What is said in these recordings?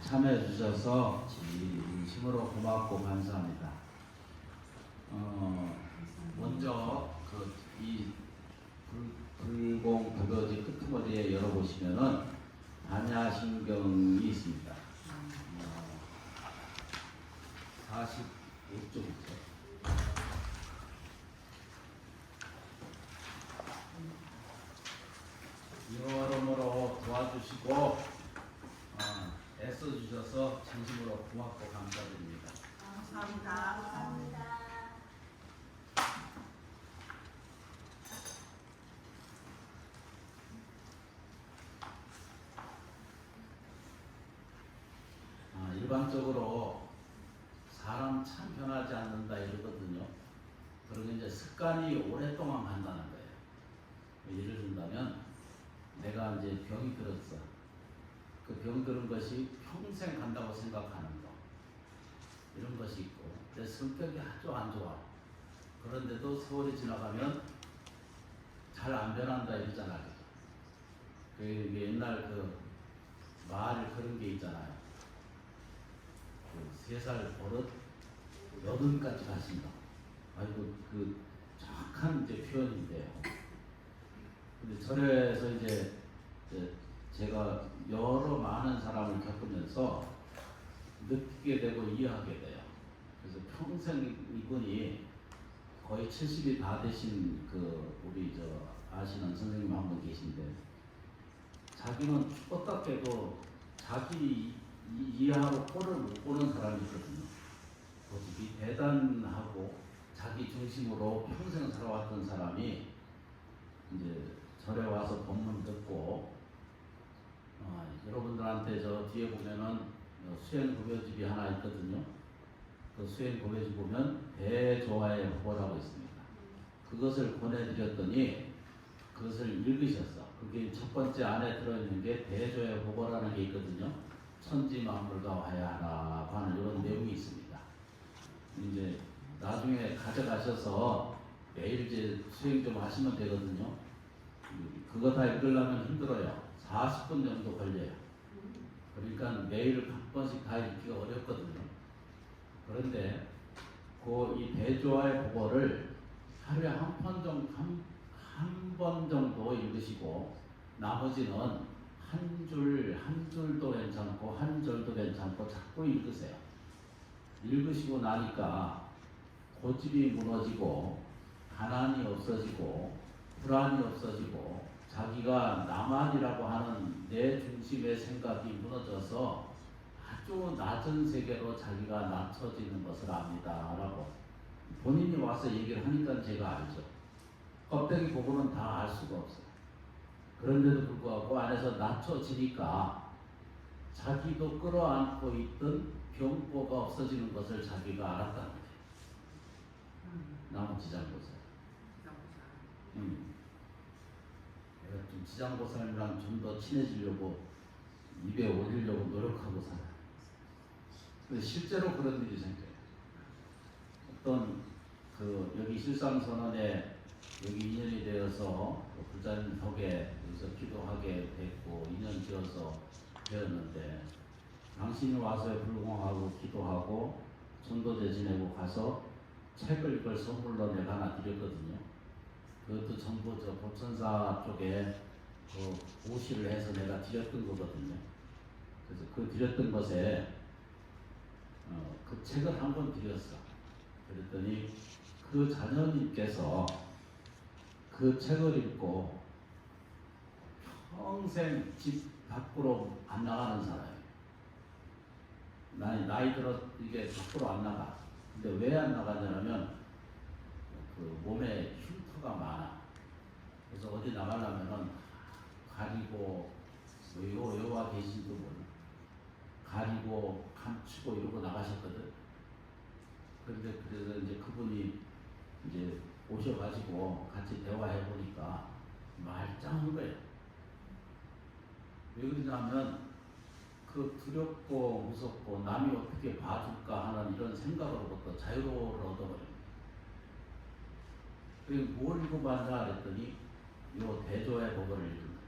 참여해 주셔서 진심으로 고맙고 감사합니다. 먼저 이 불공 불거지 끄트머리에 열어보시면은 반야신경이 있습니다. 45쪽이죠. 여러모로 도와주시고 애써주셔서 진심으로 고맙고 감사드립니다. 감사합니다. 일반적으로 사람 참 변하지 않는다 이러거든요. 그리고 이제 습관이 오랫동안 간다는 거예요. 예를 든다면 내가 이제 병이 들었어. 그 병 들은 것이 평생 간다고 생각하는 거. 이런 것이 있고 내 성격이 아주 안 좋아. 그런데도 세월이 지나가면 잘 안 변한다 이러잖아요. 그 옛날 말 그런 게 있잖아요. 3살 버릇 80까지 가신다. 아이고 정확한 이제 표현인데요. 근데 절에서 이제 제가 여러 많은 사람을 겪으면서 느끼게 되고 이해하게 돼요. 그래서 평생 이분이 거의 70이 다 되신 우리 아시는 선생님 한 분 계신데 자기는 죽었다 깨도 자기 이해하고 꼴을 못 보는 사람이 있거든요. 고집이 대단하고 자기 중심으로 평생 살아왔던 사람이 이제 절에 와서 법문 듣고 여러분들한테 저 뒤에 보면은 수행고벼집이 하나 있거든요. 그 수행고벼집 보면 대조화의 법보라고 있습니다. 그것을 보내드렸더니 그것을 읽으셨어. 그게 첫 번째 안에 들어있는 게 대조의 법보라는 게 있거든요. 천지 만물과 화해하라고 하는 이런 내용이 있습니다. 이제 나중에 가져가셔서 매일 이제 수행 좀 하시면 되거든요. 그거 다 읽으려면 힘들어요. 40분 정도 걸려요. 그러니까 매일 한 번씩 다 읽기가 어렵거든요. 그런데 이 대조화의 법어를 하루에 한 번 정도 읽으시고 나머지는 한 줄도 괜찮고 한 절도 괜찮고 자꾸 읽으세요. 읽으시고 나니까 고집이 무너지고 가난이 없어지고 불안이 없어지고 자기가 나만이라고 하는 내 중심의 생각이 무너져서 아주 낮은 세계로 자기가 낮춰지는 것을 압니다 라고 본인이 와서 얘기를 하니까 제가 알죠. 껍데기 보고는 다 알 수가 없어요. 그런데도 불구하고 안에서 낮춰지니까 자기도 끌어안고 있던 병보가 없어지는 것을 자기가 알았다는 거예요. 나무 지장보살. 내가 좀 지장보살이랑 좀 더 친해지려고 입에 올리려고 노력하고 살아요. 실제로 그런 일이 생겨요. 어떤 여기 실상선언에 여기 인연이 되어서 불자님 덕에 여기서 기도하게 됐고 인연 지어서 되었는데 당신이 와서 불공하고 기도하고 전도제 지내고 가서 책을 이걸 선물로 내가 하나 드렸거든요. 그것도 전부 보천사 쪽에 오시를 해서 내가 드렸던 거거든요. 그래서 드렸던 것에 그 책을 한 번 드렸어. 그랬더니 그 자녀님께서 그 책을 읽고 평생 집 밖으로 안 나가는 사람이에요. 나이 들어 이게 밖으로 안 나가. 근데 왜 안 나가냐면 몸에 흉터가 많아. 그래서 어디 나가려면은 가리고 여와 계신 분은 가리고 감추고 이러고 나가셨거든. 그래서 이제 그분이 이제 오셔가지고 같이 대화해 보니까 말짱한 거예요. 왜 그러냐면 두렵고 무섭고 남이 어떻게 봐줄까 하는 이런 생각으로부터 자유를 얻어버려요. 그리고 뭘 읽어봤나 그랬더니 요 대조의 법을 읽은 거예요.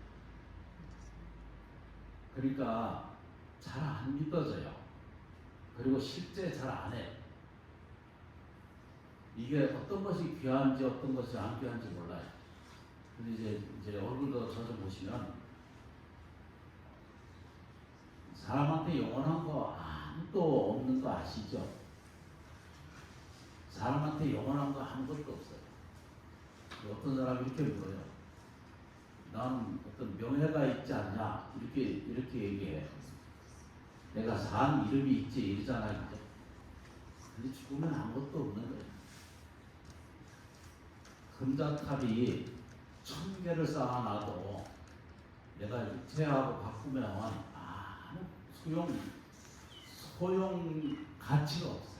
그러니까 잘 안 믿어져요. 그리고 실제 잘 안 해요. 이게 어떤 것이 귀한지 어떤 것이 안 귀한지 몰라요. 근데 이제 얼굴도 저 좀 보시면 사람한테 영원한 거 아무도 없는 거 아시죠? 사람한테 영원한 거 아무것도 없어요. 어떤 사람이 이렇게 물어요. 난 어떤 명예가 있지 않냐? 이렇게 얘기해요. 내가 산 이름이 있지 이러잖아요. 근데 죽으면 아무것도 없는 거예요. 금자탑이 1000개를 쌓아놔도 내가 육체하고 바꾸면 아무 소용 가치가 없어요.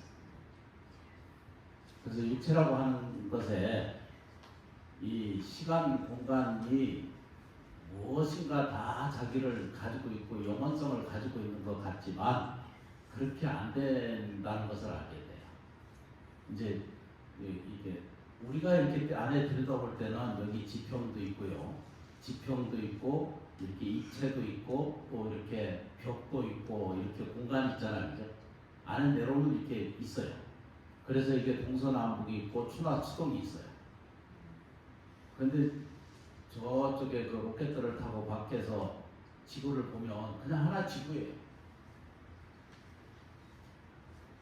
그래서 육체라고 하는 것에 이 시간 공간이 무엇인가 다 자기를 가지고 있고 영원성을 가지고 있는 것 같지만 그렇게 안 된다는 것을 알게 돼요. 이제 이게 우리가 이렇게 안에 들여다볼 때는 여기 지평도 있고요. 지평도 있고 이렇게 입체도 있고 또 이렇게 벽도 있고 이렇게 공간이 있잖아요. 그죠? 안에 내려오면 이렇게 있어요. 그래서 이게 동서남북이 있고 추나 추동이 있어요. 그런데 저쪽에 그 로켓들을 타고 밖에서 지구를 보면 그냥 하나 지구예요.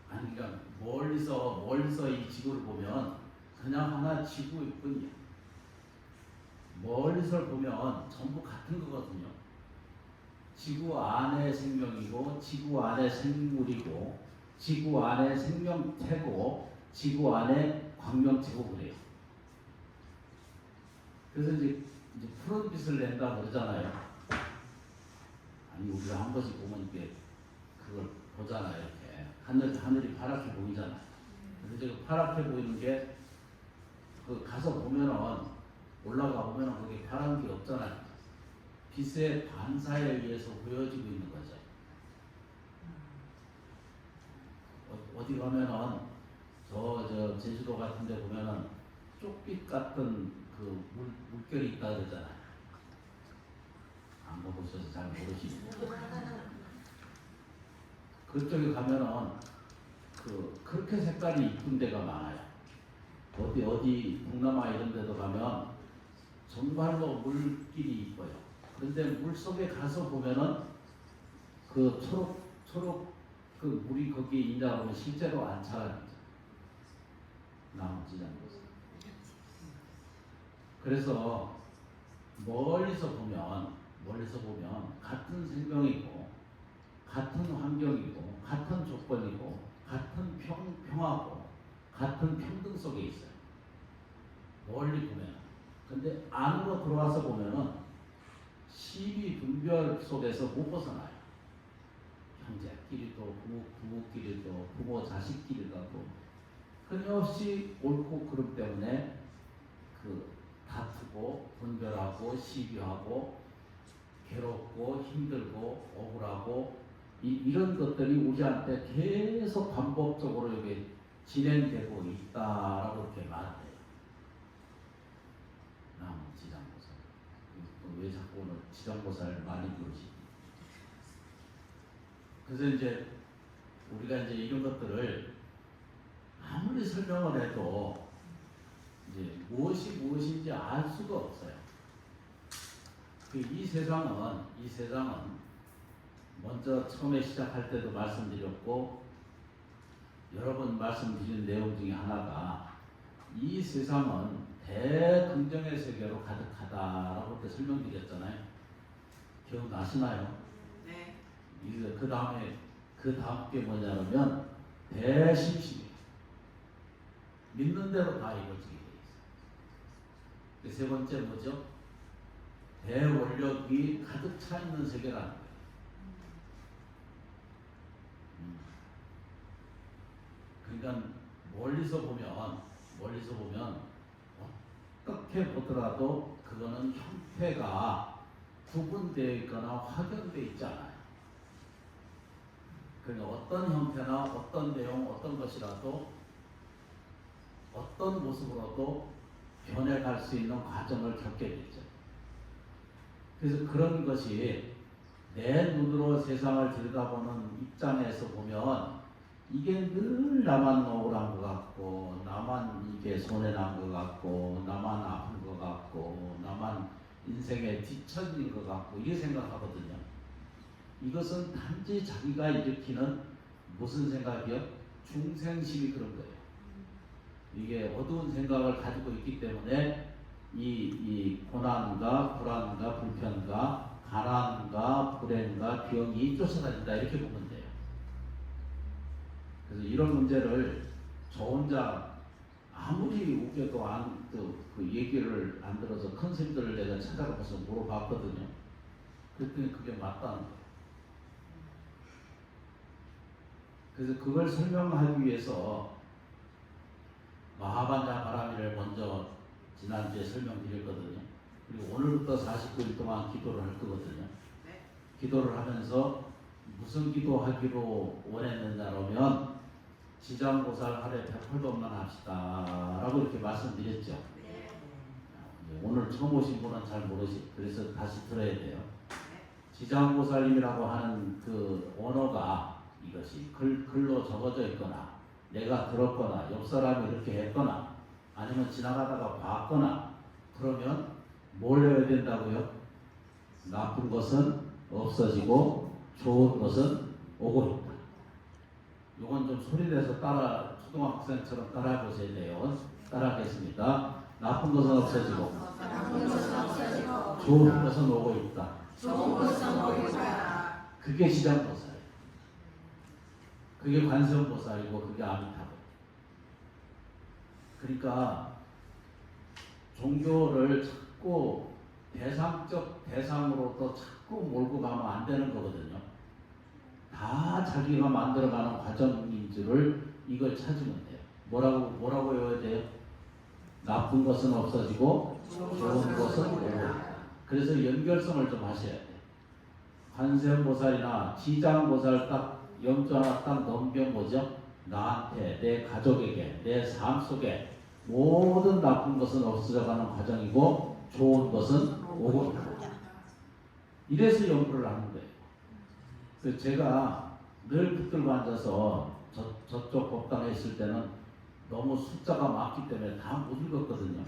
아니 그러니까 멀리서 이 지구를 보면 그냥 하나 지구일 뿐이에요. 멀리서 보면 전부 같은 거거든요. 지구 안에 생명이고 지구 안에 생물이고 지구 안에 생명체고 지구 안에 광명체고 그래요. 그래서 이제 푸른 빛을 낸다 그러잖아요. 아니 우리가 한 번씩 보면 이게 그걸 보잖아요. 이렇게 하늘이 파랗게 보이잖아요. 그래서 지금 파랗게 보이는 게 그 가서 보면은 올라가 보면은 거기 파란 게 없잖아요. 빛의 반사에 의해서 보여지고 있는 거죠. 어디 가면은 저 제주도 같은 데 보면은 쪽빛 같은 그 물결이 있다 그러잖아요. 안 가보셔서 잘 모르시고. 그쪽에 가면은 그렇게 색깔이 이쁜 데가 많아요. 어디 동남아 이런 데도 가면 정말로 물길이 이뻐요. 그런데 물 속에 가서 보면은 그 초록 그 물이 거기에 있냐고 실제로 안 차요. 나머지 장소에서. 그래서 멀리서 보면 같은 생명이고 같은 환경이고 같은 조건이고 같은 평화고 같은 평등 속에 있어요. 멀리 보면. 근데 안으로 들어와서 보면은 시비 분별 속에서 못 벗어나요. 형제끼리도 부부끼리도 부모 자식끼리도 끊임없이 옳고 그름 때문에 다투고 분별하고 시비하고 괴롭고 힘들고 억울하고 이런 것들이 우리한테 계속 반복적으로 이게 진행되고 있다라고 이렇게 말해요. 지장보살. 왜 자꾸 오늘 지장보살을 많이 부르지? 그래서 이제 우리가 이제 이런 것들을 아무리 설명을 해도 이제 무엇이 무엇인지 알 수가 없어요. 이 세상은 먼저 처음에 시작할 때도 말씀드렸고 여러 번 말씀드린 내용 중에 하나가 이 세상은 대긍정의 세계로 가득하다라고 그렇게 설명드렸잖아요. 기억나시나요? 네. 그 다음 게 뭐냐면 대심심이에요. 믿는 대로 다 이루어지게 돼 있어요. 세 번째 뭐죠? 대원력이 가득 차 있는 세계라는 거예요. 그러니까 멀리서 보면 어떻게 보더라도 그거는 형태가 구분되어 있거나 확연되어 있지 않아요. 그러니까 어떤 형태나 어떤 내용, 어떤 것이라도 어떤 모습으로도 변해갈 수 있는 과정을 겪게 되죠. 그래서 그런 것이 내 눈으로 세상을 들여다보는 입장에서 보면 이게 늘 나만 억울한 것 같고, 나만 이게 손해난 것 같고, 나만 아픈 것 같고, 나만 인생에 뒤처진 것 같고 이렇게 생각하거든요. 이것은 단지 자기가 일으키는 무슨 생각이요? 중생심이 그런 거예요. 이게 어두운 생각을 가지고 있기 때문에 이 고난과 불안과 불편과 가난과 불행과 병이 쫓아다닌다 이렇게 보면 돼요. 그래서 이런 문제를 저 혼자 아무리 우겨도 그 얘기를 안 들어서 컨셉들을 내가 찾아가서 물어봤거든요. 그랬더니 그게 맞다는 거예요. 그래서 그걸 설명하기 위해서 마하반자 바라미를 먼저 지난주에 설명드렸거든요. 그리고 오늘부터 49일 동안 기도를 할 거거든요. 기도를 하면서 무슨 기도하기로 원했느냐면 지장보살 하루에 108번만 합시다 라고 이렇게 말씀드렸죠. 오늘 처음 오신 분은 잘 모르시, 그래서 다시 들어야 돼요. 지장보살님이라고 하는 그 언어가 이것이 글로 적어져 있거나 내가 들었거나 옆 사람이 이렇게 했거나 아니면 지나가다가 봤거나 그러면 뭘 해야 된다고요? 나쁜 것은 없어지고 좋은 것은 오고 있다. 이건 좀 소리내서 초등학생처럼 따라 보셔야 돼요. 따라하겠습니다. 나쁜 것은 없어지고 좋은 것은 오고 있다. 그게 시장보살. 그게 관세음보살이고 그게 아미타불. 그러니까 종교를 자꾸 대상적 대상으로 또 자꾸 몰고 가면 안 되는 거거든요. 다 자기가 만들어가는 과정인 줄을 이걸 찾으면 돼요. 뭐라고 외워야 돼요? 나쁜 것은 없어지고 좋은 것은 오고 있다. 그래서 연결성을 좀 하셔야 돼요. 관세음보살이나 지장보살 딱 염주 하나 딱 넘겨 뭐죠? 나한테, 내 가족에게, 내 삶 속에 모든 나쁜 것은 없어져가는 과정이고 좋은 것은 오고 있다. 이래서 연구를 하는 거예요. 그래서 제가 늘 붙들고 앉아서 저쪽 법당에 있을 때는 너무 숫자가 많기 때문에 다 못 읽었거든요.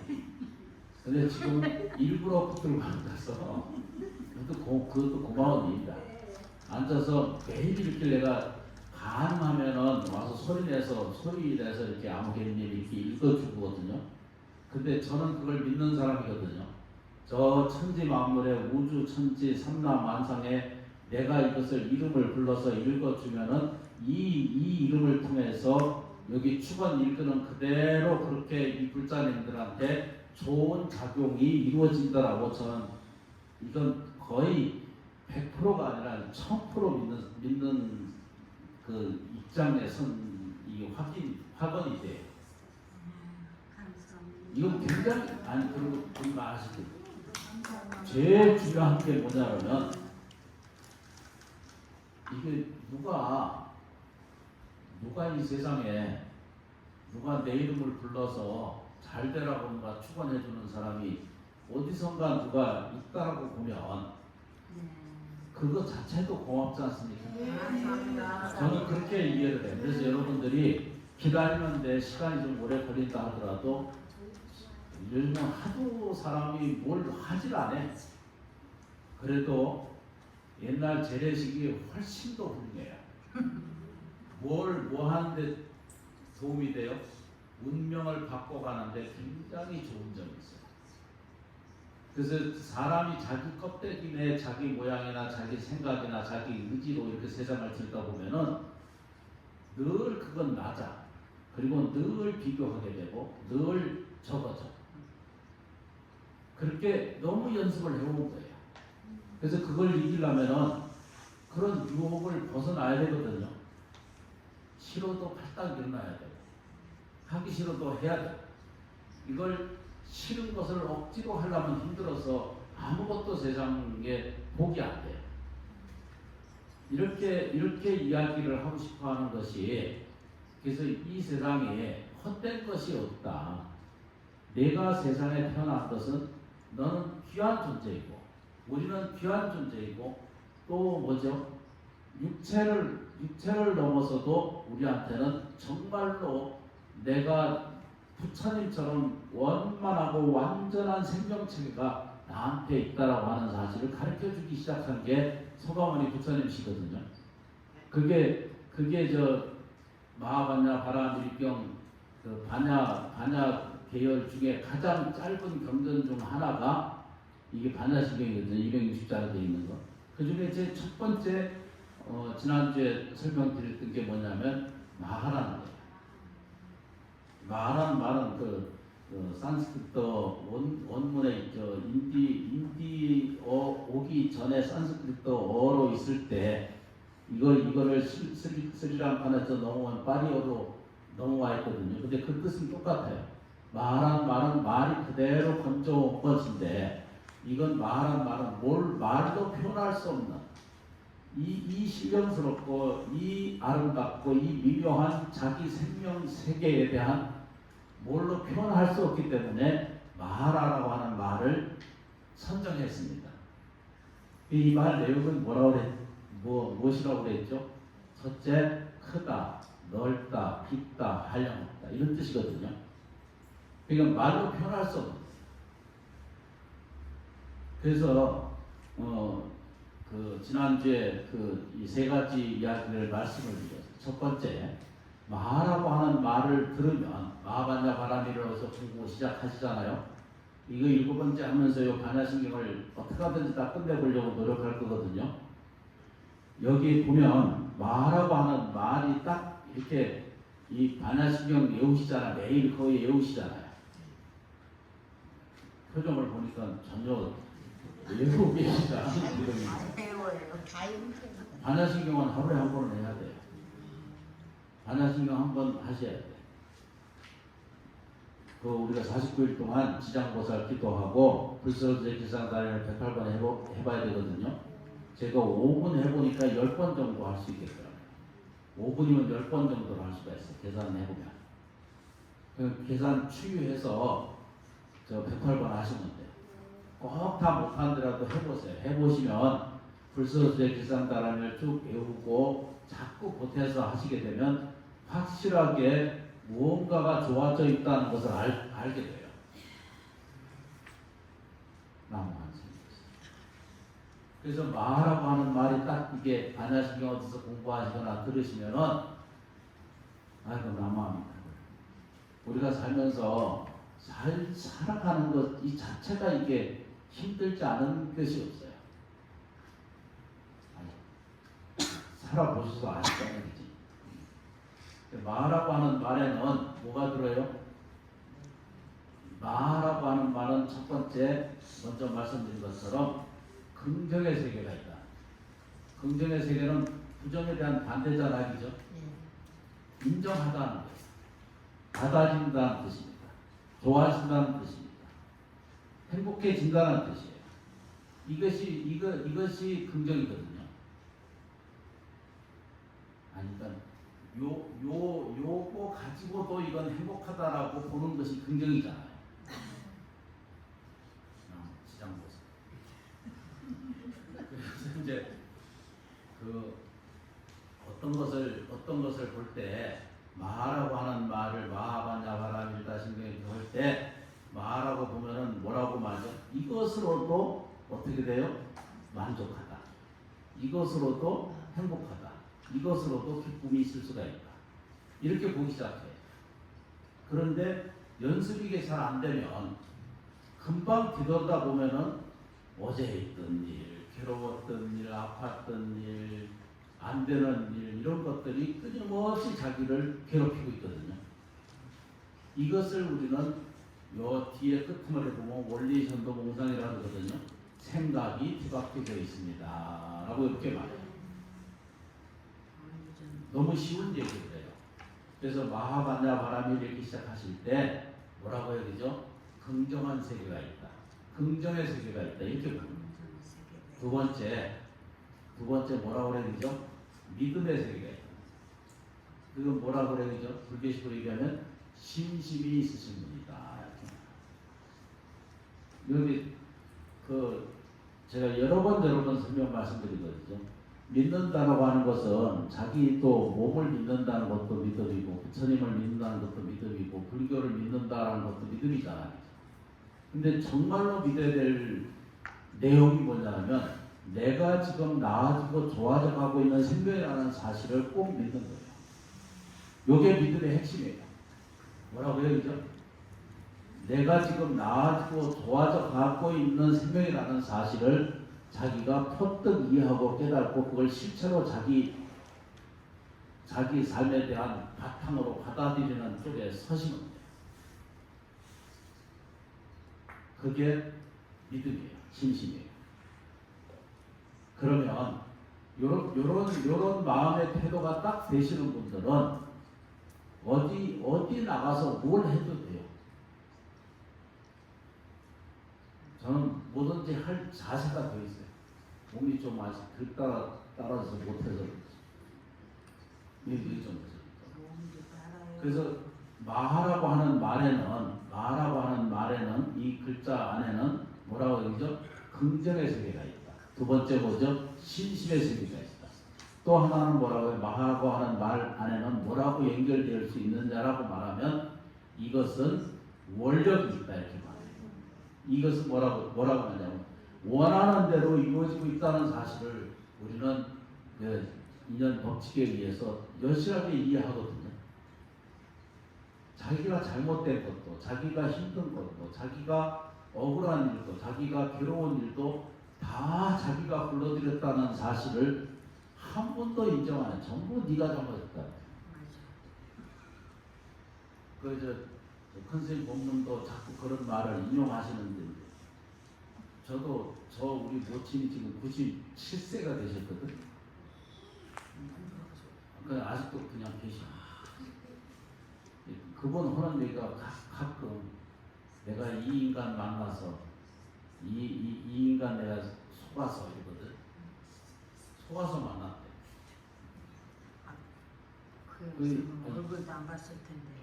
근데 지금 일부러 붙들고 앉아서 그것도 고마운 일이다. 앉아서 매일 이렇게 내가 가능하면은 와서 소리 내서 이렇게 아무개님 이렇게 읽어주거든요. 근데 저는 그걸 믿는 사람이거든요. 저 천지 만물의 우주 천지 삼라만상에 내가 이것을 이름을 불러서 읽어주면은 이 이름을 통해서 여기 축원 읽는 그대로 그렇게 이 불자님들한테 좋은 작용이 이루어진다라고 저는 이건 거의 100%가 아니라 1000% 믿는 그 입장에 선 이 확언이 돼요. 이건 굉장히 그리고 우리 말하시고 제일 중요한 게 뭐냐면 이게 누가 이 세상에 누가 내 이름을 불러서 잘 되라고 뭔가 축원해 주는 사람이 어디선가 누가 있다라고 보면 그거 자체도 고맙지 않습니까? 감사합니다. 저는 그렇게 이해를 해요. 그래서 여러분들이 기다리는데 시간이 좀 오래 걸린다 하더라도 요즘은 하도 사람이 뭘 하질 않아. 그래도 옛날 재래식이 훨씬 더 훌륭해요. 뭐 하는데 도움이 돼요? 운명을 바꿔가는데 굉장히 좋은 점이 있어요. 그래서 사람이 자기 껍데기에 자기 모양이나 자기 생각이나 자기 의지로 이렇게 세상을 들다 보면은 늘 그건 낮아. 그리고 늘 비교하게 되고 늘 적어져. 그렇게 너무 연습을 해온 거예요. 그래서 그걸 이기려면은 그런 유혹을 벗어나야 되거든요. 싫어도 팔딱 일어나야 되고 하기 싫어도 해야 되고 이걸 싫은 것을 억지로 하려면 힘들어서 아무것도 세상에 복이 안 돼요. 이렇게 이야기를 하고 싶어 하는 것이 그래서 이 세상에 헛된 것이 없다. 내가 세상에 태어난 것은 너는 귀한 존재이고 우리는 귀한 존재이고 또 뭐죠? 육체를 넘어서도 우리한테는 정말로 내가 부처님처럼 원만하고 완전한 생명체가 나한테 있다라고 하는 사실을 가르쳐 주기 시작한 게 서가모니 부처님이시거든요. 그게 저 마하반야 바라밀경 그 반야 계열 중에 가장 짧은 경전 중 하나가 이게 반야신경이거든요. 260자로 되어 있는 거. 그 중에 제 첫 번째 지난주에 설명드렸던 게 뭐냐면 마하라는 거예요. 마하라는 말은 산스크리트 원문에 있죠. 인디어 오기 전에 산스크리트어로 있을 때 이거를 스리랑카에서 넘어온 파리어로 넘어와 있거든요. 근데 그 뜻은 똑같아요. 마하라는 말은 말이 그대로 건져온 것인데 이건 마하라는 말은 말도 표현할 수 없는 이 신령스럽고 이 아름답고 이 미묘한 자기 생명 세계에 대한 뭘로 표현할 수 없기 때문에 마하라라고 하는 말을 선정했습니다. 이 말 내용은 무엇이라고 그랬죠? 첫째, 크다, 넓다, 깊다, 한량없다 이런 뜻이거든요. 그러니까 말로 표현할 수 없는. 그래서 지난주에 이 세 가지 이야기를 말씀을 드렸어요. 첫 번째, 마하라고 하는 말을 들으면 마하반야 바라밀에서 공부 시작하시잖아요. 이거 7번째 하면서 이 반야신경을 어떻게 하든지 다 끝내보려고 노력할 거거든요. 여기 보면 마하라고 하는 말이 딱 이렇게 이 반야신경 외우시잖아요. 매일 거의 외우시잖아요. 표정을 보니까 전혀 외우고 계시지 않은 표정입니다. 반야신경은 하루에 한 번은 해야 돼요. 반야신경 한 번 하셔야 돼요. 우리가 49일 동안 지장보살 기도하고 불설제 기상단을 108번 해봐야 되거든요. 제가 5분 해보니까 10번 정도 할 수 있겠더라고요. 5분이면 10번 정도를 할 수가 있어요. 계산을 해보면. 그 계산 추유해서 108번 하시면 돼요. 꼭 다 못하더라도 해보세요. 해보시면 불설제 기상단을 쭉 외우고 자꾸 보태서 하시게 되면 확실하게 무언가가 좋아져 있다는 것을 알게 돼요. 그래서 마하라고 하는 말이 딱 이게 반야신경 어디서 공부하시거나 들으시면은 아이고 나무합니다. 우리가 살면서 살아가는 것 이 자체가 이게 힘들지 않은 것이 없어요. 살아보셔서 아시잖아요. 마하라고 하는 말에는 뭐가 들어요? 마하라고 하는 말은 첫 번째 먼저 말씀드린 것처럼 긍정의 세계가 있다. 긍정의 세계는 부정에 대한 반대자락이죠. 인정하다는 거예요. 받아진다는 뜻입니다. 좋아진다는 뜻입니다. 행복해진다는 뜻이에요. 이것이 긍정이거든요. 그러니까 요거 가지고도 이건 행복하다라고 보는 것이 긍정이잖아요. 지장보살. 그래서 이제 어떤 것을 볼 때 마하라고 하는 말을 마하반야 바라밀다 신경이 할 때 마하라고 보면은 뭐라고 말하죠? 이것으로도 어떻게 돼요? 만족하다. 이것으로도 행복하다. 이것으로도 기쁨이 있을 수가 있다. 이렇게 보기 시작해요. 그런데 연습이 이게 잘 안 되면 금방 뒤돌다 보면은 어제 있던 일, 괴로웠던 일, 아팠던 일, 안 되는 일 이런 것들이 끊임없이 자기를 괴롭히고 있거든요. 이것을 우리는 요 뒤에 끝머리에 보면 원리전도몽상이라고 하거든요. 생각이 뒤바뀌어 있습니다. 라고 이렇게 말해요. 너무 쉬운 얘기를 해요. 그래서 마하반야 바라밀 읽기 시작하실 때 뭐라고 해야 되죠? 긍정한 세계가 있다. 긍정의 세계가 있다. 이렇게 말합니다. 두 번째 뭐라고 해야 되죠? 믿음의 세계가 있다. 그건 뭐라고 해야 되죠? 불교식으로 얘기하면 심심이 있으신 분이다. 여기 제가 여러 번 설명 말씀드리거든요. 믿는다라고 하는 것은 자기도 몸을 믿는다는 것도 믿음이고 부처님을 믿는다는 것도 믿음이고 불교를 믿는다는 것도 믿음이잖아요. 근데 정말로 믿어야 될 내용이 뭐냐면 내가 지금 나아지고 좋아져 가고 있는 생명이라는 사실을 꼭 믿는 거예요. 이게 믿음의 핵심이에요. 뭐라고요? 그죠? 내가 지금 나아지고 좋아져 가고 있는 생명이라는 사실을 자기가 퍼뜩 이해하고 깨닫고 그걸 실체로 자기 삶에 대한 바탕으로 받아들이는 쪽에 서시면 돼요. 그게 믿음이에요. 진심이에요. 그러면 요런 마음의 태도가 딱 되시는 분들은 어디 나가서 뭘 해도 돼요. 저는 뭐든지 할 자세가 되어 있어요. 몸이 좀 아직 따라서 못해서 이게 좀 그래서 마하라고 하는 말에는 이 글자 안에는 뭐라고 그러죠? 긍정의 세계가 있다. 두 번째 뭐죠? 신심의 세계가 있다. 또 하나는 뭐라고 해요? 마하라고 하는 말 안에는 뭐라고 연결될 수 있느냐라고 말하면 이것은 원력이 있다 이렇게 말해요. 이것은 뭐라고 하냐면 원하는 대로 이루어지고 있다는 사실을 우리는 인연 법칙에 의해서 여실하게 이해하거든요. 자기가 잘못된 것도, 자기가 힘든 것도, 자기가 억울한 일도, 자기가 괴로운 일도 다 자기가 불러들였다는 사실을 한 번도 인정 안 해. 전부 네가 잘못했다. 큰 스님 본문도 자꾸 그런 말을 인용하시는데 우리 모친이 지금 97세가 되셨거든. 아직도 그냥 계시고. 그분 하는 얘기가 가끔 내가 이 인간 만나서 이 인간 내가 속아서 이거든. 속아서 만났대. 얼굴도 안 봤을 텐데.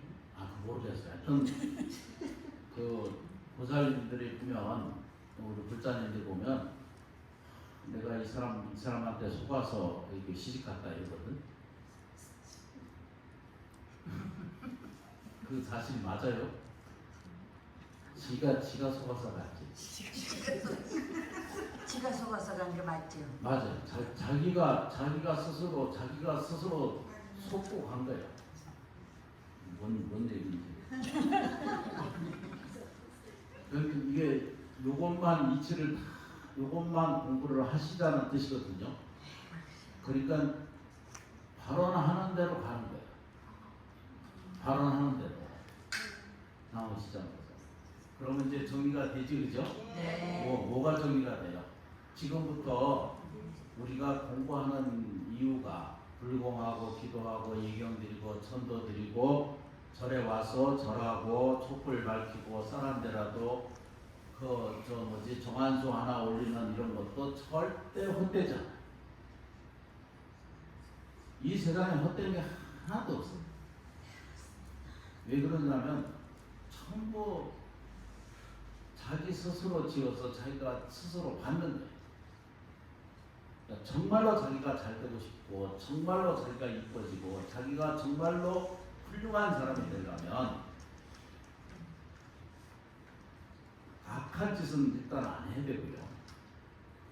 모르겠어요. 하여튼 그 보살님들이 보면 우리 불자님들 보면 내가 이 사람한테 속아서 이렇게 시집갔다 이러거든. 그 사실이 맞아요. 지가 속아서 갔지. 지가 속아서 간 게 맞죠. 맞아요. 자기가 스스로 속고 간 거예요. 뭔 얘기인지. 그러니까 이게 요것만 공부를 하시자는 뜻이거든요. 그러니까 발언하는 대로 가는 거예요. 발언하는 대로 나오시자는 거죠. 그러면 이제 정리가 되지, 그죠? 네. 뭐가 정리가 돼요? 지금부터 우리가 공부하는 이유가 불공하고 기도하고 예경 드리고 천도 드리고 절에 와서 절하고 촛불 밝히고 사람들라도 정한수 하나 올리는 이런 것도 절대 헛되지 않아요. 이 세상에 헛된 게 하나도 없어요. 왜 그러냐면 전부 자기 스스로 지어서 자기가 스스로 받는 거예요. 그러니까 정말로 자기가 잘 되고 싶고 정말로 자기가 이뻐지고 자기가 정말로 훌륭한 사람이 되려면 악한 짓은 일단 안 해야 되고요.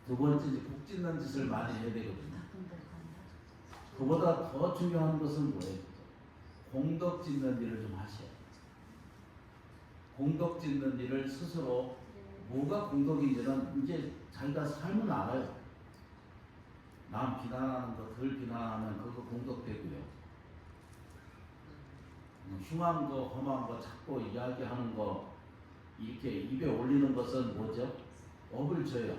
두 번째 복 짓는 짓을 많이 해야 되거든요. 그보다 더 중요한 것은 뭐예요? 공덕 짓는 일을 좀 하셔야 돼요. 공덕 짓는 일을 스스로 뭐가 공덕인지는 이제 자기가 살면 알아요. 남 비난하는 거 덜 비난하면 그거 공덕되고요. 흉한 거 험한 거 자꾸 이야기하는 거 이렇게 입에 올리는 것은 뭐죠? 업을 줘요.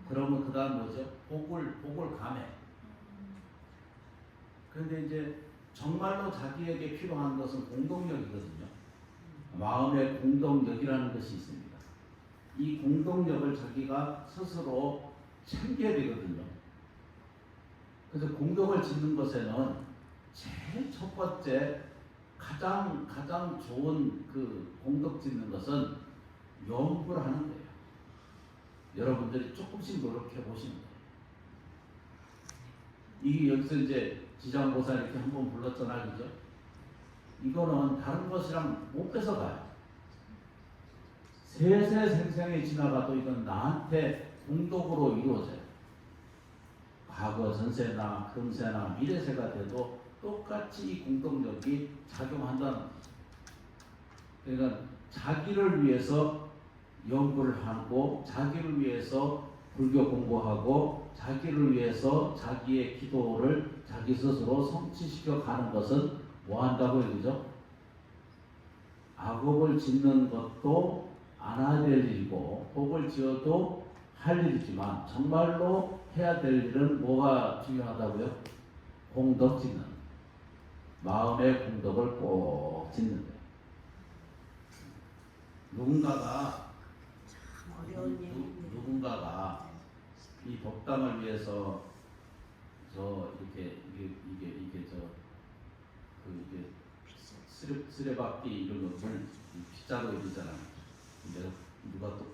그러면 그 다음 뭐죠? 복을 감해. 그런데 이제 정말로 자기에게 필요한 것은 공동력이거든요. 마음의 공동력이라는 것이 있습니다. 이 공동력을 자기가 스스로 챙겨야 되거든요. 그래서 공덕을 짓는 것에는 제일 첫 번째 가장 좋은 그 공덕 짓는 것은 염불하는 거예요. 여러분들이 조금씩 노력해 보시는 거예요. 이게 여기서 이제 지장보살 이렇게 한번 불렀잖아, 그죠? 이거는 다른 것이랑 못 뺏어가요. 세세생생이 지나가도 이건 나한테 공덕으로 이루어져요. 과거 전세나 금세나 미래세가 돼도 똑같이 이 공덕력이 작용한다는 거죠. 그러니까 자기를 위해서 연구를 하고, 자기를 위해서 불교 공부하고, 자기를 위해서 자기의 기도를 자기 스스로 성취시켜 가는 것은 뭐 한다고요, 그죠? 악업을 짓는 것도 안 해야 될 일이고, 복을 지어도 할 일이지만 정말로 해야 될 일은 뭐가 중요하다고요? 공덕 짓는, 마음의 공덕을 꼭 짓는 거예요. 누군가가 이 법당을 위해서 쓰레받기 이런 것을 빗자루 이러잖아요. 근데 누가 또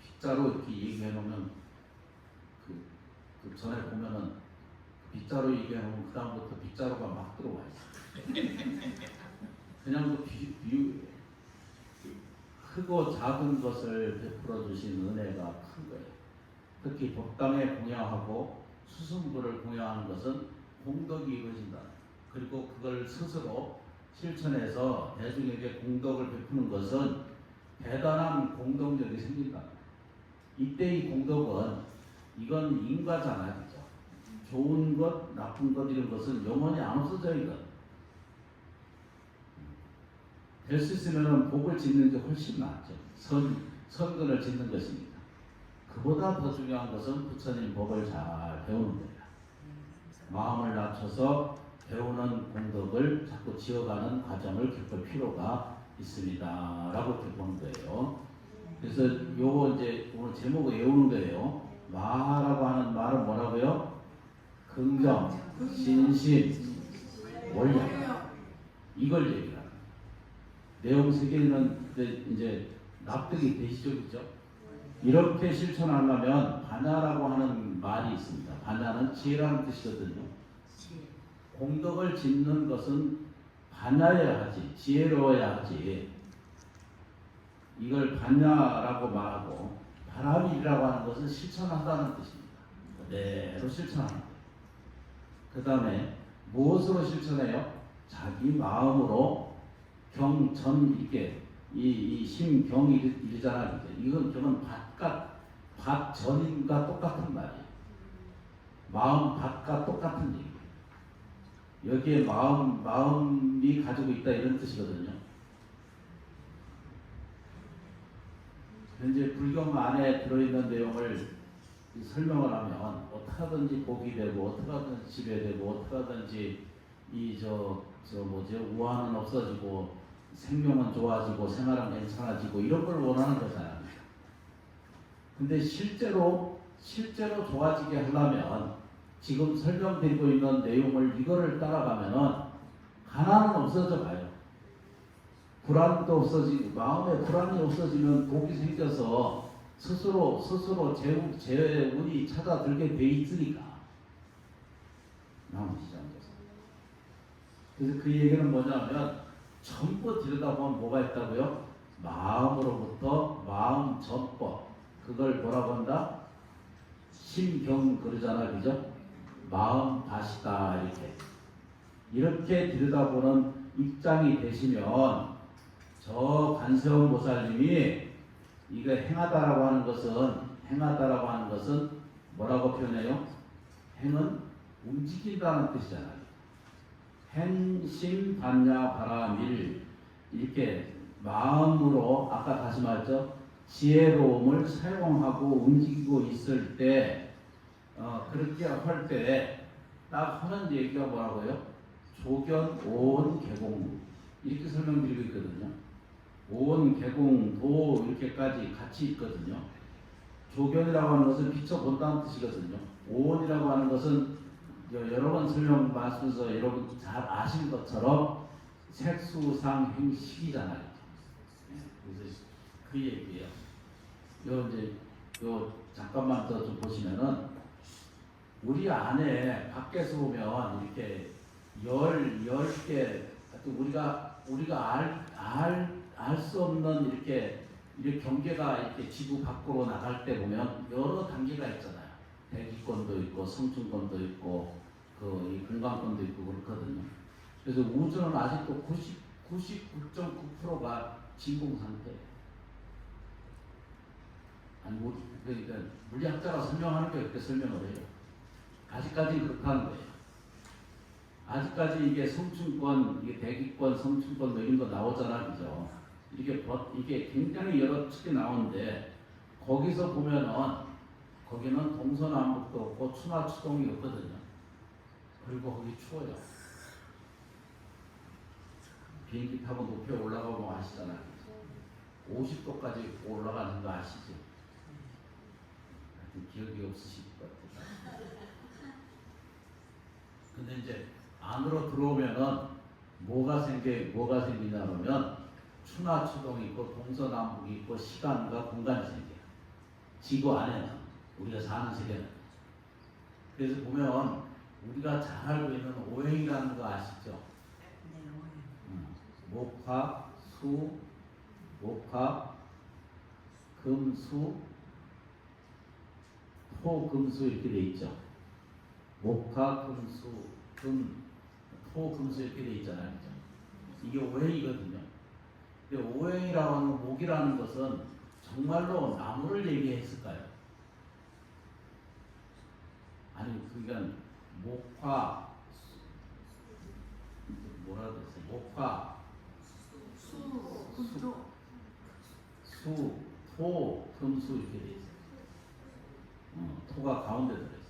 빗자루 이렇게 얘기해 놓으면 그 전에 보면은 빗자루 얘기해 놓으면 그 다음부터 빗자루가 막 들어와 있어. 그냥 그 비유 크고 작은 것을 베풀어 주신 은혜가 큰 거예요. 특히 법당에 공양하고 수승부를 공양하는 것은 공덕이 이루어진다. 그리고 그걸 스스로 실천해서 대중에게 공덕을 베푸는 것은 대단한 공덕력이 생긴다. 이때 이 공덕은 이건 인과잖아요, 그죠? 좋은 것, 나쁜 것 이런 것은 영원히 안 없어져 있거든. 될 수 있으면 복을 짓는 게 훨씬 낫죠. 선근을 짓는 것입니다. 그보다 더 중요한 것은 부처님 법을 잘 배우는 겁니다. 마음을 낮춰서 배우는 공덕을 자꾸 지어가는 과정을 겪을 필요가 있습니다. 라고 이렇게 보는 거예요. 그래서 요거 이제 오늘 제목을 외우는 거예요. 마라고 하는 말은 뭐라고요? 긍정, 신심, 원력. 이걸 얘기합니다. 내용 세 개는 이제 납득이 되시죠, 그죠? 이렇게 실천하려면 반야라고 하는 말이 있습니다. 반야는 지혜라는 뜻이거든요. 공덕을 짓는 것은 반야여야 하지, 지혜로워야 하지. 이걸 반야라고 말하고 바람이라고 하는 것은 실천한다는 뜻입니다. 그대로 실천하는 거예요. 그 다음에 무엇으로 실천해요? 자기 마음으로 경전 이렇게 이 심경이 이르잖아요. 이건 경은 밭전인과 똑같은 말이에요. 마음 밭과 똑같은 얘기예요. 여기에 마음이 가지고 있다 이런 뜻이거든요. 현재 불경 안에 들어있는 내용을 설명을 하면 어떻게 하든지 복이 되고 어떻게 하든지 지배되고 어떻게 하든지 우환은 없어지고 생명은 좋아지고 생활은 괜찮아지고 이런 걸 원하는 거잖아요. 근데 실제로 좋아지게 하려면 지금 설명드리고 있는 내용을 이거를 따라가면은 가난은 없어져 가요. 불안도 없어지고 마음에 불안이 없어지면 복이 생겨서 스스로 재운이 찾아들게 돼 있으니까 나머지장에서. 그래서 그 얘기는 뭐냐면 전부 들여다보면 뭐가 있다고요? 마음으로부터 마음 전법, 그걸 뭐라고 한다? 심경 그러잖아, 그죠? 마음 밭이다 이렇게 들여다보는 입장이 되시면 저 관세음 보살님이 이거 행하다라고 하는 것은 뭐라고 표현해요? 행은 움직인다는 뜻이잖아요. 행심 반야 바라밀 이렇게 마음으로 아까 다시 말했죠. 지혜로움을 사용하고 움직이고 있을 때 그렇게 할 때 딱 하는 얘기가 뭐라고요? 조견 오온 개공 이렇게 설명드리고 있거든요. 오온 개공 도 이렇게까지 같이 있거든요. 조견이라고 하는 것은 비춰본다는 뜻이거든요. 오온이라고 하는 것은 여러 번 설명 말씀에서 여러분 잘 아신 것처럼 색수상 행식이잖아요. 그래서 그 얘기예요. 요 이제 요 잠깐만 더 좀 보시면은 우리 안에 밖에서 보면 이렇게 열 개 우리가 알 수 없는 이렇게 경계가 이렇게 지구 밖으로 나갈 때 보면 여러 단계가 있잖아요. 대기권도 있고 성층권도 있고 이 공간권도 있고 그렇거든요. 그래서 우주는 아직도 99.9%가 진공 상태예요. 아니 그러니까 물리학자가 설명하는 게 그렇게 설명을 해요. 아직까지 그렇다는 거예요. 아직까지 이게 성층권, 이게 대기권, 성층권 뭐 이런 거 나오잖아, 그죠? 이게 굉장히 여러 측이 나오는데 거기서 보면은 거기는 동서남북도 없고 추나 추동이 없거든요. 그리고 거기 추워요. 비행기 타고 높이 올라가면 아시잖아요. 50도까지 올라가는 거 아시죠? 기억이 없으실 것 같아요. 근데 이제 안으로 들어오면은 뭐가 생기냐 그러면 추나 추동이 있고 동서남북이 있고 시간과 공간이 생겨요. 지구 안에는 우리가 사는 세계는. 그래서 보면 우리가 잘 알고 있는 오행이라는 거 아시죠? 네, 목화, 수, 목화, 금, 수, 토, 금, 수 이렇게 돼 있죠. 목화, 금, 수, 토, 금, 수 이렇게 돼 있잖아요. 그죠? 이게 오행이거든요. 근데 오행이라고 하는 목이라는 것은 정말로 나무를 얘기했을까요? 아니 그러니까 목화 뭐라 그랬어요? 목화 수, 토, 금수 이렇게 돼 있어요. 토가 가운데 들어있어요.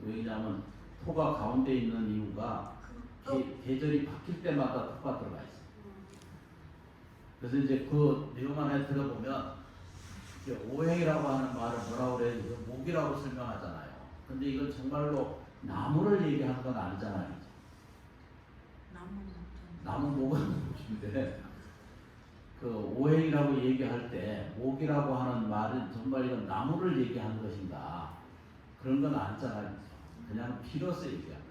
왜냐하면 토가 가운데 있는 이유가 계절이 바뀔 때마다 토가 들어가 있어요. 그래서 이제 그 내용 안에 들어보면 이제 오행이라고 하는 말을 뭐라고 그래요? 목이라고 설명하잖아요. 근데 이건 정말로 나무를 얘기하는 건 아니잖아요. 나무 목은 목인데 그 오행이라고 얘기할 때 목이라고 하는 말은 정말 이건 나무를 얘기하는 것인가 그런 건 아니잖아요. 그냥 피로서 얘기하는 거예요.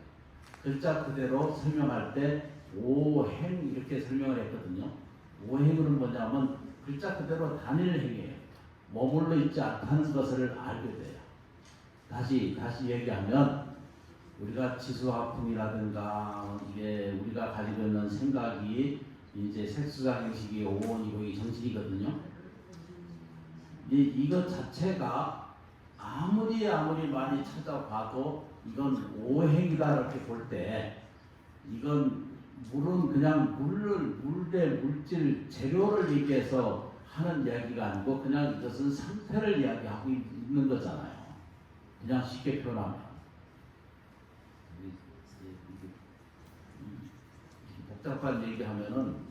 글자 그대로 설명할 때 오행 이렇게 설명을 했거든요. 오행은 뭐냐면 글자 그대로 단일 행위예요. 머물러 있지 않다는 것을 알게 돼요. 다시 얘기하면 우리가 지수화풍이라든가 이게 우리가 가지고 있는 생각이 이제 색수작 형식이 오온이고 이 정신이거든요. 이것 자체가 아무리 많이 찾아봐도 이건 오행이다 이렇게 볼 때 이건 물은 그냥 물질 재료를 얘기해서 하는 이야기가 아니고 그냥 이것은 상태를 이야기하고 있는 거잖아요. 그냥 쉽게 표현하면 복잡한 얘기하면은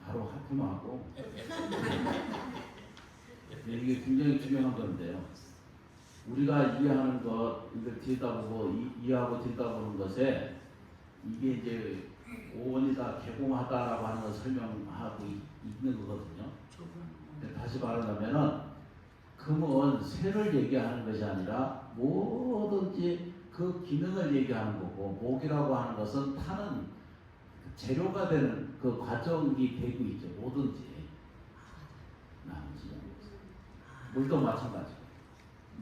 바로 하품하고 이게 굉장히 중요한 건데요. 우리가 이해하는 것 이걸 들여다보고 이해하고 들여다보는 것에 이게 이제 오원이다 개공하다라고 하는 걸 설명하고 있는 거거든요. 다시 말하자면은 금은 쇠를 얘기하는 것이 아니라 뭐든지 그 기능을 얘기하는 거고 목이라고 하는 것은 타는 재료가 되는 그 과정이 되고 있죠. 뭐든지 물도 마찬가지고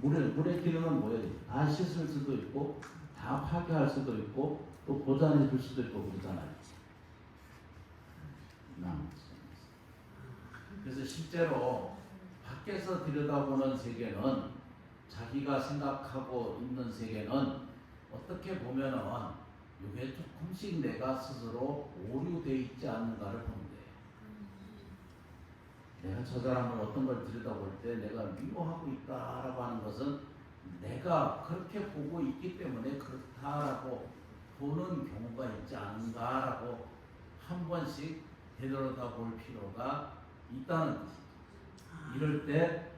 물의 기능은 뭐예요? 다 씻을 수도 있고 다 파괴할 수도 있고 또 보존해 줄 수도 있고 그러잖아요. 그래서 실제로 밖에서 들여다보는 세계는 자기가 생각하고 있는 세계는 어떻게 보면은 이게 조금씩 내가 스스로 오류되어 있지 않는가를 보는 거예요. 내가 저 사람을 어떤 걸 들여다볼 때 내가 미워하고 있다라고 하는 것은 내가 그렇게 보고 있기 때문에 그렇다라고 보는 경우가 있지 않은가라고 한 번씩 되돌아볼 필요가 있다는 것이죠. 이럴 때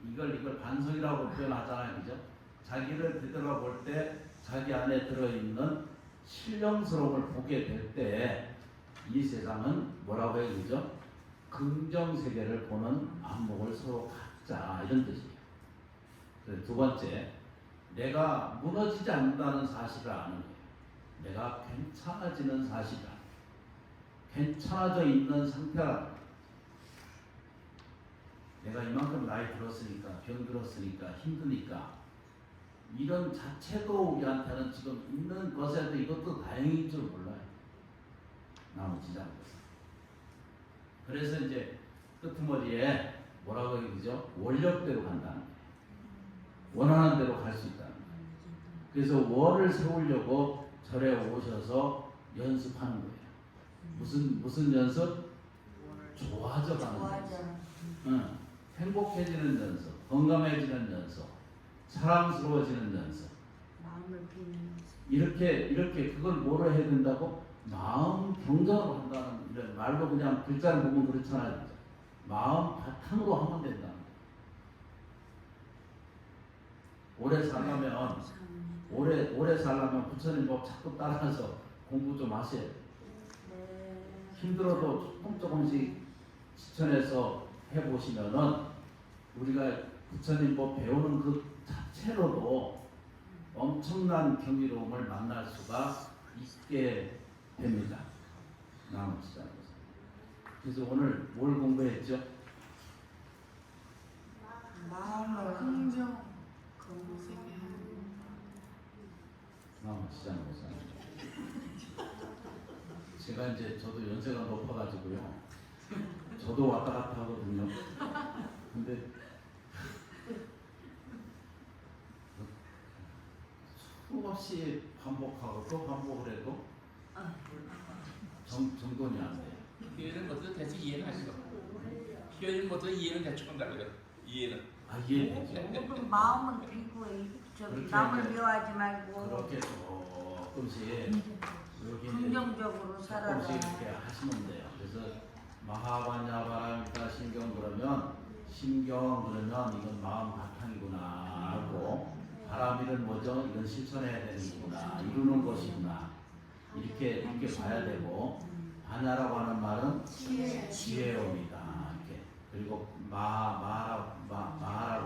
이걸 반성이라고 표현하잖아요, 그죠? 자기를 되돌아볼 때 자기 안에 들어있는 신령스러움을 보게 될 때 이 세상은 뭐라고 해야 되죠? 긍정 세계를 보는 안목을 서로 찾자 이런 뜻이에요. 그래서 두 번째, 내가 무너지지 않는다는 사실을 아는 거예요. 내가 괜찮아지는 사실이다. 괜찮아져 있는 상태라. 내가 이만큼 나이 들었으니까, 병 들었으니까, 힘드니까 이런 자체도 우리한테는 지금 있는 것에도 이것도 다행인 줄 몰라요. 나머지 잘못해서. 그래서 이제 끄트머리에 뭐라고 얘기죠? 원력대로 간다는 거예요. 원하는 대로 갈 수 있다는 거예요. 그래서 월을 세우려고 절에 오셔서 연습하는 거예요. 무슨 연습? 좋아져가는 연습. 응. 행복해지는 연습, 건강해지는 연습, 사랑스러워지는 연습. 마음을 비는 이렇게 그걸 뭐로 해야 된다고? 마음 경전으로 한다는 이런 말로 그냥 글자를 보면 그렇잖아요. 마음 바탕으로 하면 된다. 오래 살려면 오래 살려면 부처님 법 자꾸 따라서 공부 좀 하세요. 힘들어도 조금씩 실천해서 해보시면은 우리가 부처님 법 배우는 그 자체로도 엄청난 경이로움을 만날 수가 있게 됩니다. 나머지잖아요. 그래서 오늘 뭘 공부했죠? 마음을 긍정 나머지잖아요. 제가 이제 저도 연세가 높아가지고요. 저도 왔다 갔다 하거든요. 근데 수없이 반복하고 또 반복을 해도 정돈이 안 돼요. 표현은 것도 대충 이해는 하시고 표현은 것도 이해는 대충 한다고요. 이해는. 아 이해되죠. 모든 마음은 비고 저기 그렇게 남을 이제 미워하지 말고 그렇게 조금씩 여기 긍정적으로 살아라. 조금씩 이렇게 하시면 돼요. 그래서 마하바냐 바람이다 신경 그러면 이건 마음 바탕이구나 하고 바람이는 뭐죠? 이건 실천해야 되는 거구나 이루는 것이구나 이렇게 봐야 되고 바냐라고 하는 말은 지혜로움이다 이렇게. 그리고 마라고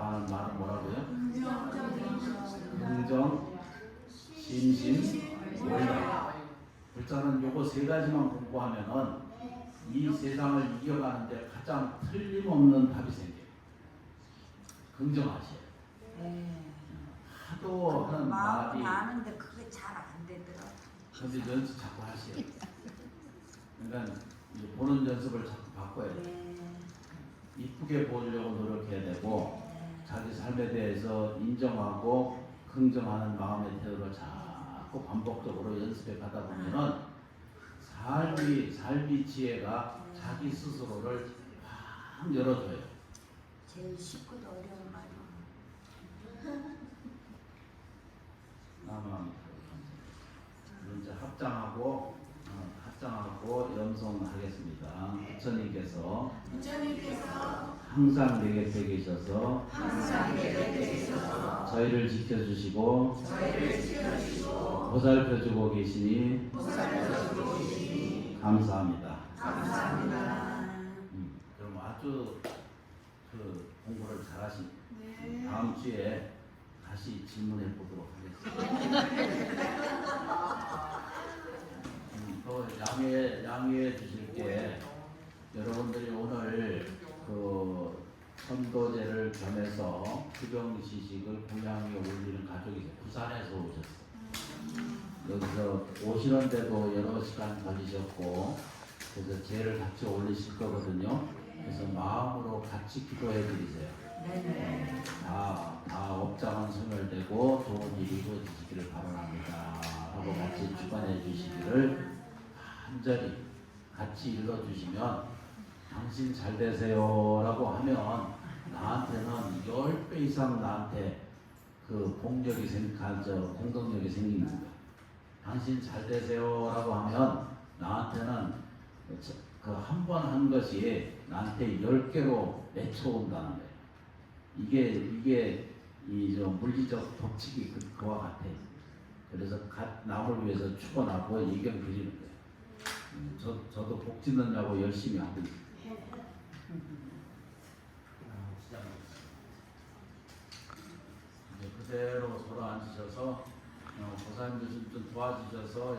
하는 말은 뭐라고요? 긍정, 심심, 원력. 불자는 요거 세 가지만 공부하면은 이 세상을 이겨가는데 가장 틀림없는 답이 생겨요. 긍정하세요. 하도 하는 마음은 말이 아는데 그게 잘 안 되더라. 근데 연습 자꾸 하세요. 그러니까 이제 보는 연습을 자꾸 바꿔야 돼요. 이쁘게 보려고 노력해야 되고 자기 삶에 대해서 인정하고 긍정하는 마음의 태도를 자꾸 반복적으로 연습해 가다 보면은 삶이 지혜가 자기 스스로를 확 열어줘요. 제일 쉽고도 어려운 말이야. 나만 이제 합장하고 염송하겠습니다. 부처님께서 항상 내 곁에 계셔서 저희를 지켜주시고 보살펴주고 계시니 감사합니다. 그럼 아주 그 공부를 잘하신 다음 주에 다시 질문해 보도록 하겠습니다. 또 양해해 주실 게 여러분들이 오늘 그 선도제를 겸해서 수경시식을 고향에 올리는 가족이 부산에서 오셨어요. 여기서 오시는데도 여러 시간 걸리셨고 그래서 제를 같이 올리실 거거든요. 그래서 마음으로 같이 기도해 드리세요. 다 업장은 소멸되고 좋은 일이 이루어지시기를 바랍니다 하고 같이 축원해 주시기를 간절히 같이 일러주시면 당신 잘 되세요 라고 하면 나한테는 10배 이상 나한테 그 공력이 공동력이 생기는 거예요. 당신 잘 되세요 라고 하면 나한테는 그 한 번 한 것이 나한테 10개로 맺혀온다는 거예요. 이게 이 물리적 법칙이 그와 같아요. 그래서 남을 위해서 축원하고 예경 드리는 거예요. 저도 복 짓느냐고 열심히 하고 있어요. 그대로 서로 앉으셔서 보살님들 좀 도와주셔서